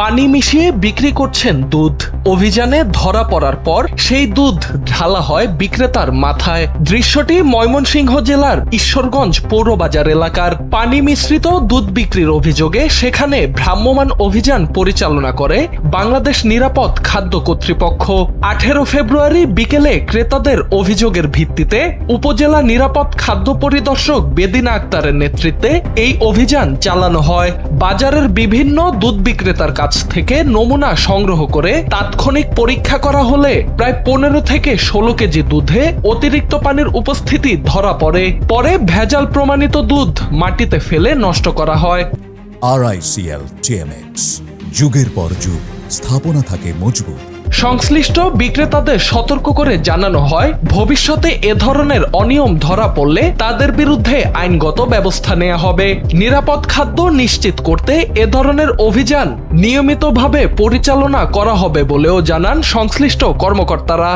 পানি মিশিয়ে বিক্রি করছেন দুধ। অভিযানে ধরা পড়ার পর সেই দুধ ঢালা হয় বিক্রেতার মাথায়। দৃশ্যটি ময়মনসিংহ জেলার ঈশ্বরগঞ্জ পৌরবাজার এলাকার। পানি মিশ্রিত দুধ বিক্রির অভিযোগে সেখানে ভ্রাম্যমাণ অভিযান পরিচালনা করে বাংলাদেশ নিরাপদ খাদ্য কর্তৃপক্ষ। 18 ফেব্রুয়ারি বিকেলে ক্রেতাদের অভিযোগের ভিত্তিতে উপজেলা নিরাপদ খাদ্য পরিদর্শক বেদিনা আক্তারের নেতৃত্বে এই অভিযান চালানো হয়। বাজারের বিভিন্ন দুধ বিক্রেতার কাছ থেকে নমুনা সংগ্রহ করে তাৎক্ষণিক পরীক্ষা করা হলে প্রায় 15 থেকে 16 কেজি দুধে অতিরিক্ত পানির উপস্থিতি ধরা পরে ভেজাল প্রমাণিত দুধ মাটিতে ফেলে নষ্ট করা হয়। RICL TMX, যুগের পর যুগ স্থাপনা থাকে মজবুত। সংশ্লিষ্ট বিক্রেতাদের সতর্ক করে জানানো হয়, ভবিষ্যতে এ ধরনের অনিয়ম ধরা পড়লে তাদের বিরুদ্ধে আইনগত ব্যবস্থা নেওয়া হবে। নিরাপদ খাদ্য নিশ্চিত করতে এ ধরনের অভিযান নিয়মিতভাবে পরিচালনা করা হবে বলেও জানান সংশ্লিষ্ট কর্মকর্তারা।